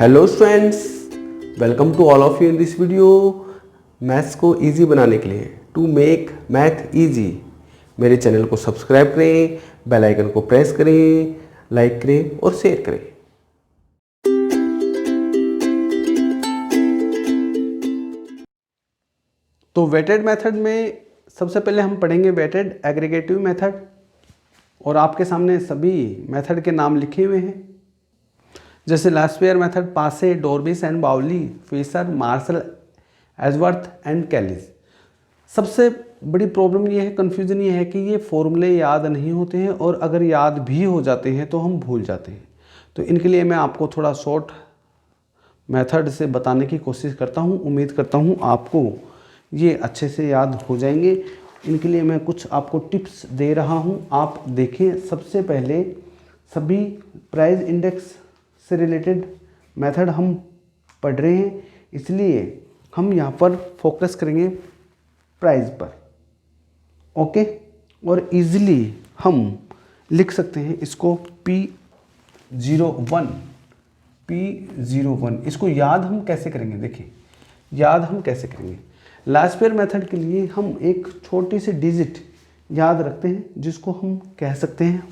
Hello students, welcome to all of you in this video. Maths को easy बनाने के लिए टू मेक मैथ इजी मेरे channel को सब्सक्राइब करें, बेल आइकन को प्रेस करें, लाइक करें और शेयर करें। तो वेटेड मेथड में सबसे पहले हम पढ़ेंगे वेटेड एग्रीगेटिव मेथड, और आपके सामने सभी मेथड के नाम लिखे हुए हैं, जैसे Laspeyres method, Paasche, Dorbish and Bowley, Fisher, Marshall, Edgeworth and Kelly's. सबसे बड़ी प्रॉब्लम ये है, कन्फ्यूजन ये है कि ये फॉर्मूले याद नहीं होते हैं, और अगर याद भी हो जाते हैं तो हम भूल जाते हैं। तो इनके लिए मैं आपको थोड़ा शॉर्ट मेथड से बताने की कोशिश करता हूँ। उम्मीद करता हूँ आपको ये अच्छे से याद हो जाएंगे। इनके लिए मैं कुछ आपको टिप्स दे रहा हूँ, आप देखें। सबसे पहले सभी प्राइस इंडेक्स से रिलेटेड मेथड हम पढ़ रहे हैं, इसलिए हम यहाँ पर फोकस करेंगे प्राइस पर। ओके, और इजीली हम लिख सकते हैं इसको P01। इसको याद हम कैसे करेंगे, देखिए याद हम कैसे करेंगे। लास्टवेयर मेथड के लिए हम एक छोटी सी डिजिट याद रखते हैं, जिसको हम कह सकते हैं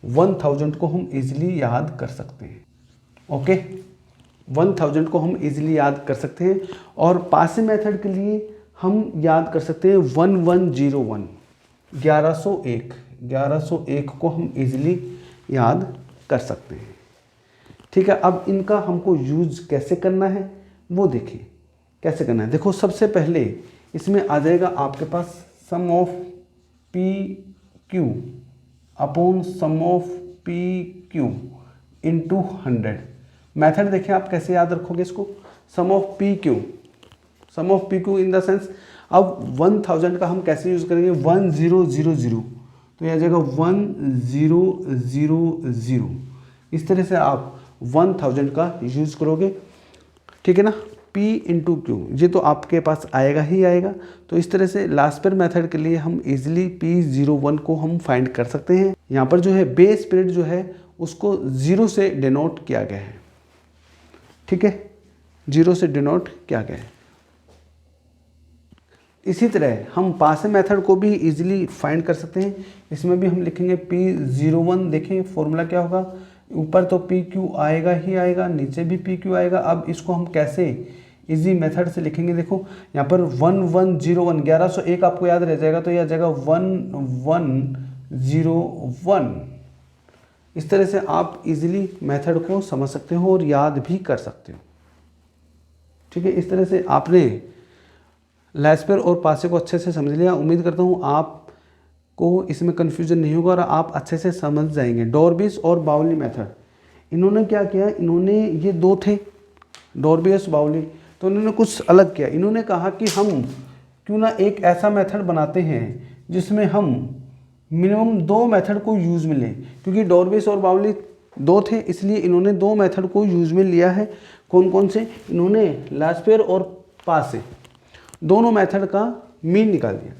1000 को हम इजीली याद कर सकते हैं। ओके, 1000 को हम इजीली याद कर सकते हैं। और पासे मेथड के लिए हम याद कर सकते हैं 1101, 1101 को हम इजीली याद कर सकते हैं। ठीक है, अब इनका हमको यूज कैसे करना है वो देखिए कैसे करना है। देखो, सबसे पहले इसमें आ जाएगा आपके पास sum of P Q upon sum of P Q into 100। Method देखिए आप कैसे याद रखोगे इसको, sum of P Q in the sense, अब 1000 का हम कैसे यूज़ करेंगे, 1000, तो यह आ जाएगा 1000। इस तरह से आप 1000 का यूज़ करोगे, ठीक है ना। P इंटू क्यू, ये तो आपके पास आएगा ही आएगा। तो इस तरह से लास्टवेयर मेथड के लिए हम इजीली P01 को हम फाइंड कर सकते हैं। यहाँ पर जो है बेस पीरियड जो है उसको 0 से डिनोट किया गया है, ठीक है, 0 से डिनोट किया गया है। इसी तरह हम पासे मेथड को भी इजीली फाइंड कर सकते हैं। इसमें भी हम लिखेंगे P01। देखें फॉर्मूला क्या होगा, ऊपर तो PQ आएगा ही आएगा, नीचे भी PQ आएगा। अब इसको हम कैसे इजी मेथड से लिखेंगे, देखो यहाँ पर 1101, 1101 आपको याद रह जाएगा, तो यह आ जाएगा 1101। इस तरह से आप इजीली मेथड को समझ सकते हो और याद भी कर सकते हो, ठीक है। इस तरह से आपने लास्टवेयर और पासे को अच्छे से समझ लिया। उम्मीद करता हूँ आपको इसमें कन्फ्यूजन नहीं होगा और आप अच्छे से समझ जाएंगे। डॉर्बिस और बाउली मेथड, इन्होंने क्या किया, इन्होंने ये दो थे डॉर्बिस बाउली, तो उन्होंने कुछ अलग किया। इन्होंने कहा कि हम क्यों ना एक ऐसा मेथड बनाते हैं जिसमें हम मिनिमम 2 मेथड को यूज़ में लें, क्योंकि डॉर्बिस और बाउली 2 थे, इसलिए इन्होंने 2 मेथड को यूज़ में लिया है। कौन कौन से, इन्होंने लास्टवेयर और पासे दोनों मेथड का मीन निकाल दिया।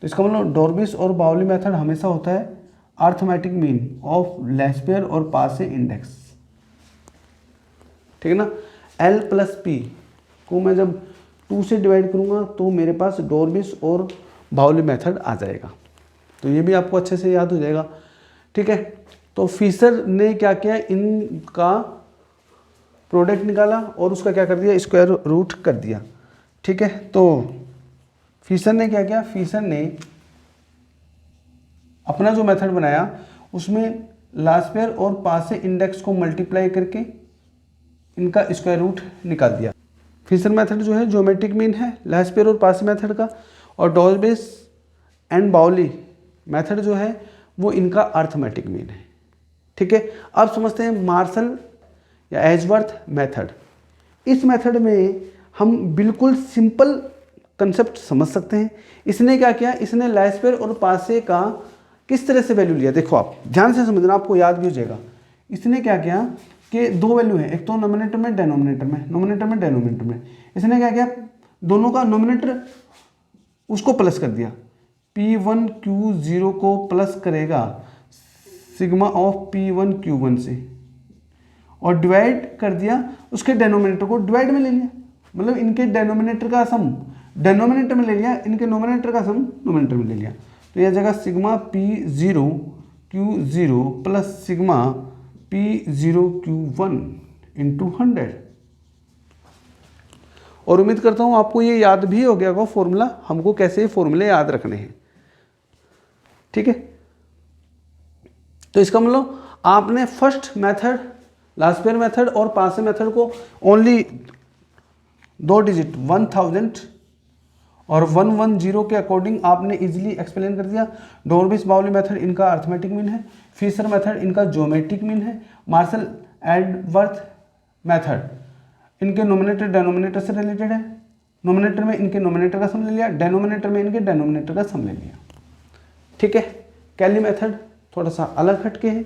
तो इसका मतलब डॉर्बिस और बाउली मेथड हमेशा होता है अर्थमेटिक मीन ऑफ लास्टवेयर और पासे इंडेक्स, ठीक है ना। L प्लस P को मैं जब 2 से डिवाइड करूंगा तो मेरे पास डॉर्बिस और बाउली मेथड आ जाएगा। तो ये भी आपको अच्छे से याद हो जाएगा, ठीक है। तो फिशर ने क्या किया, इनका प्रोडक्ट निकाला और उसका क्या कर दिया, स्क्वायर रूट कर दिया, ठीक है। तो फिशर ने क्या किया, फिशर ने अपना जो मेथड बनाया उसमें लास्टवेयर और पासे इंडेक्स को मल्टीप्लाई करके इनका स्क्वायर रूट निकाल दिया। फिशर मेथड जो है ज्योमेट्रिक मीन है लास्टवेयर और पासे मेथड का, और डॉर्बिस एंड बाउली मेथड जो है वो इनका अर्थमेटिक मीन है, ठीक है। अब समझते हैं मार्शल या एजवर्थ मेथड। इस मेथड में हम बिल्कुल सिंपल कंसेप्ट समझ सकते हैं। इसने क्या किया, इसने लास्टवेयर और पासे का किस तरह से वैल्यू लिया, देखो आप ध्यान से समझना, आपको याद भी हो जाएगा। इसने क्या किया कि 2 वैल्यू है, एक तो नोमिनेटर में डेनोमिनेटर में, इसने क्या किया, दोनों का नोमिनेटर उसको प्लस कर दिया। P1Q0 को प्लस करेगा सिग्मा ऑफ P1Q1 से, और डिवाइड कर दिया, उसके डेनोमिनेटर को डिवाइड में ले लिया, मतलब इनके डेनोमिनेटर का सम डेनोमिनेटर में ले लिया, इनके नोमिनेटर का सम नोमिनेटर में ले लिया। तो यह जगह sigma P0 Q0 plus sigma P0 Q1 into 100। और उम्मीद करता हूँ आपको ये याद भी हो गया होगा फॉर्मूला, हमको कैसे फॉर्मूले याद रखने हैं। ठीक है, तो इसका मतलब आपने फर्स्ट मेथड लास्पेयर मेथड और पासे मेथड को ओनली 2 डिजिट 1000 और 110 के अकॉर्डिंग आपने इजीली एक्सप्लेन कर दिया। डॉर्बिस बाउली मेथड इनका अर्थमेटिक मीन है, फिशर मेथड इनका ज्योमेट्रिक मीन है, मार्शल एडवर्थ मेथड इनके नोमिनेटर डेनोमिनेटर से रिलेटेड है, नोमिनेटर में इनके नोमिनेटर का सम ले लिया, डेनोमिनेटर में इनके डेनोमिनेटर का सम ले लिया। ठीक है, कैली मेथड थोड़ा सा अलग हटके है।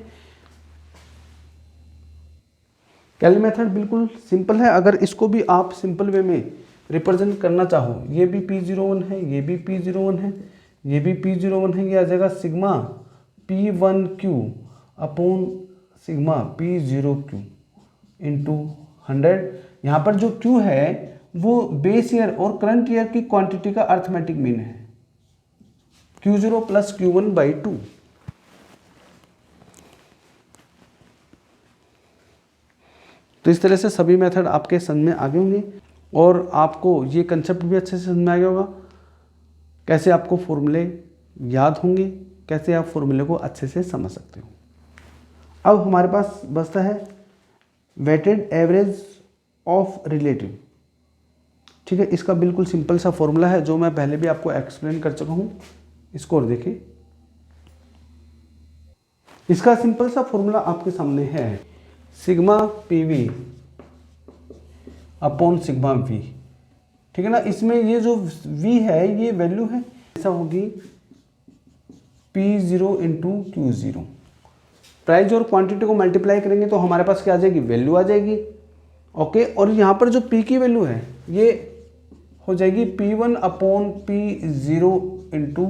कैली मेथड बिल्कुल सिंपल है, अगर इसको भी आप सिंपल वे में रिप्रेजेंट करना चाहो, ये भी P01 है, ये भी P01 है, ये भी P01 है, ये आ जाएगा sigma P1Q upon sigma P0Q into 100। यहाँ पर जो Q है वो बेस ईयर और करंट ईयर की क्वांटिटी का अर्थमेटिक मीन है, Q0 प्लस Q1/2। तो इस तरह से सभी मेथड आपके समझ में आ गए होंगे और आपको ये कंसेप्ट भी अच्छे से समझ में आ गया होगा, कैसे आपको फॉर्मूले याद होंगे, कैसे आप फॉर्मूले को अच्छे से समझ सकते हो। अब हमारे पास बचता है वेटेड एवरेज ऑफ रिलेटिव। ठीक है, इसका बिल्कुल सिंपल सा फॉर्मूला है जो मैं पहले भी आपको एक्सप्लेन कर चुका हूँ। इसको और देखिए, इसका सिंपल सा फॉर्मूला आपके सामने है, sigma PV upon sigma V। ठीक है ना, इसमें ये जो V है ये वैल्यू है, ऐसा होगी P0 इंटू Q0। प्राइस और क्वांटिटी को मल्टीप्लाई करेंगे तो हमारे पास क्या आ जाएगी, वैल्यू आ जाएगी। ओके, और यहाँ पर जो P की वैल्यू है ये हो जाएगी P1 अपॉन P0 इंटू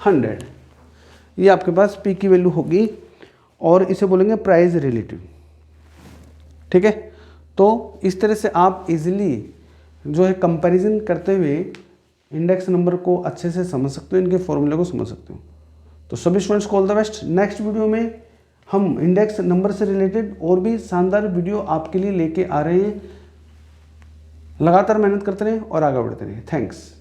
100। ये आपके पास P की वैल्यू होगी और इसे बोलेंगे प्राइस रिलेटिव। ठीक है, तो इस तरह से आप इजीली जो है कंपैरिजन करते हुए इंडेक्स नंबर को अच्छे से समझ सकते हो, इनके फॉर्मूले को समझ सकते हो। तो सभी स्टूडेंट्स को all the best. Next video में हम इंडेक्स नंबर से रिलेटेड और भी शानदार वीडियो आपके लिए लेके आ रहे हैं। लगातार मेहनत करते रहें और आगे बढ़ते रहें। थैंक्स।